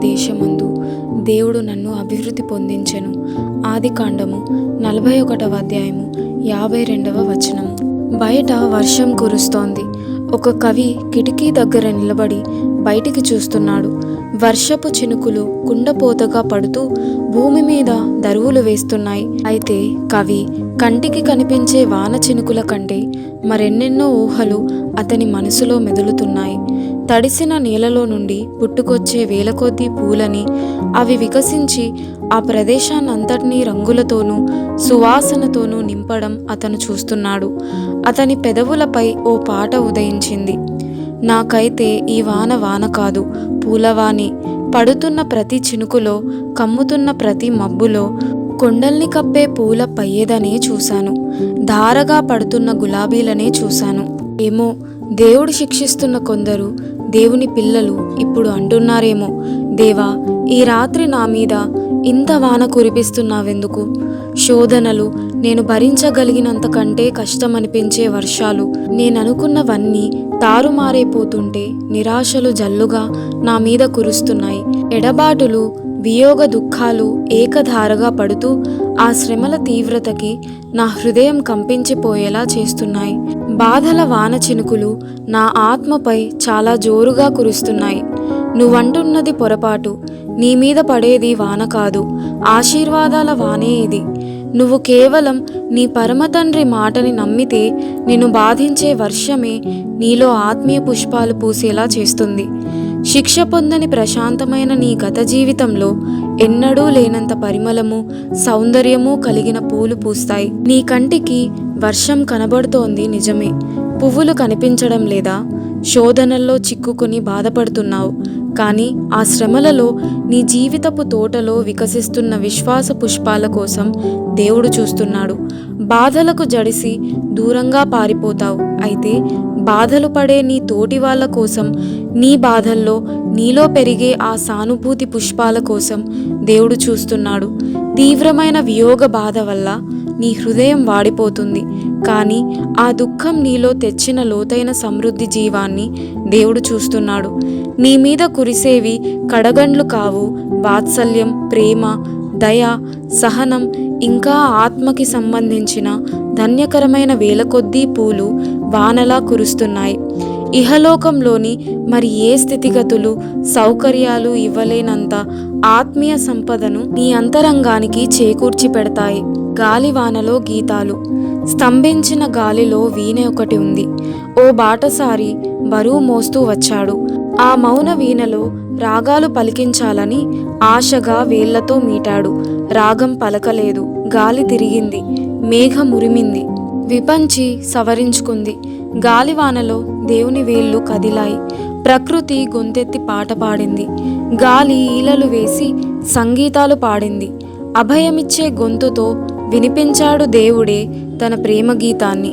దేశమందు దేవుడు నన్ను అభివృద్ధి పొందించెను. ఆదికాండము 41వ అధ్యాయము 52వ వచనము. బయట వర్షం కురుస్తోంది. ఒక కవి కిటికీ దగ్గర నిలబడి బయటికి చూస్తున్నాడు. వర్షపు చినుకులు కుండపోతగా పడుతూ భూమి మీద దరువులు వేస్తున్నాయి. అయితే కవి కంటికి కనిపించే వాన చినుకుల కంటే మరెన్నెన్నో ఊహలు అతని మనసులో మెదులుతున్నాయి. తడిసిన నేలలో నుండి పుట్టుకొచ్చే వేలకొద్దీ పూలని, అవి వికసించి ఆ ప్రదేశాన్నంతటినీ రంగులతోనూ సువాసనతోనూ నింపడం అతను చూస్తున్నాడు. అతని పెదవులపై ఓ పాట ఉదయించింది. నాకైతే ఈ వాన కాదు, పూలవానే. పడుతున్న ప్రతి చినుకులో, కమ్ముతున్న ప్రతి మబ్బులో కొండల్ని కప్పే పూల పయ్యేదనే చూశాను. ధారగా పడుతున్న గులాబీలనే చూశాను. ఏమో, దేవుడు శిక్షిస్తున్న కొందరు దేవుని పిల్లలు ఇప్పుడు అంటున్నారేమో, దేవా, ఈ రాత్రి నా మీద ఇంత వాన కురిపిస్తున్నావెందుకు? శోధనలు, నేను భరించగలిగినంత కంటే కష్టమనిపించే వర్షాలు, నేననుకున్నవన్నీ తారుమారైపోతుంటే నిరాశలు జల్లుగా నా మీద కురుస్తున్నాయి. ఎడబాటులు, వియోగ దుఃఖాలు ఏకధారగా పడుతూ ఆ శ్రమల తీవ్రతకి నా హృదయం కంపించిపోయేలా చేస్తున్నాయి. బాధల వాన చినుకులు నా ఆత్మపై చాలా జోరుగా కురుస్తున్నాయి. నువ్వంటున్నది పొరపాటు. నీ మీద పడేది వాన కాదు, ఆశీర్వాదాల వానే ఇది. నువ్వు కేవలం నీ పరమతండ్రి మాటని నమ్మితే నిన్ను బాధించే వర్షమే నీలో ఆత్మీయ పుష్పాలు పూసేలా చేస్తుంది. శిక్ష పొందని ప్రశాంతమైన నీ గత జీవితంలో ఎన్నడూ లేనంత పరిమళము, సౌందర్యము కలిగిన పూలు పూస్తాయి. నీ కంటికి వర్షం కనబడుతోంది నిజమే, పువ్వులు కనిపించడం లేదా? శోధనల్లో చిక్కుకుని బాధపడుతున్నావు. కానీ ఆ శ్రమలలో నీ జీవితపు తోటలో వికసిస్తున్న విశ్వాస పుష్పాల కోసం దేవుడు చూస్తున్నాడు. బాధలకు జడిసి దూరంగా పారిపోతావు. అయితే బాధలు పడే నీ తోటి వాళ్ళ కోసం, నీ బాధల్లో నీలో పెరిగే ఆ సానుభూతి పుష్పాల కోసం దేవుడు చూస్తున్నాడు. తీవ్రమైన వియోగ బాధ వల్ల నీ హృదయం వాడిపోతుంది. కానీ ఆ దుఃఖం నీలో తెచ్చిన లోతైన సమృద్ధి జీవాన్ని దేవుడు చూస్తున్నాడు. నీ మీద కురిసేవి కడగండ్లు కావు. వాత్సల్యం, ప్రేమ, దయ, సహనం, ఇంకా ఆత్మకి సంబంధించిన ధన్యకరమైన వేలకొద్దీ పూలు వానలా కురుస్తున్నాయి. ఇహలోకంలోని మరి ఏ స్థితిగతులు, సౌకర్యాలు ఇవ్వలేనంత ఆత్మీయ సంపదను నీ అంతరంగానికి చేకూర్చి పెడతాయి. గాలివానలో గీతాలు. స్తంభించిన గాలిలో వీణ ఒకటి ఉంది. ఓ బాటసారి బరువు మోస్తూ వచ్చాడు. ఆ మౌన వీణలో రాగాలు పలికించాలని ఆశగా వేళ్లతో మీటాడు. రాగం పలకలేదు. గాలి తిరిగింది. మేఘం ఉరిమింది. విపంచి సవరించుకుంది. గాలివానలో దేవుని వేళ్ళు కదిలాయి. ప్రకృతి గొంతెత్తి పాట పాడింది. గాలి ఈలలు వేసి సంగీతాలు పాడింది. అభయమిచ్చే గొంతుతో వినిపించాడు దేవుడే తన ప్రేమ గీతాన్ని.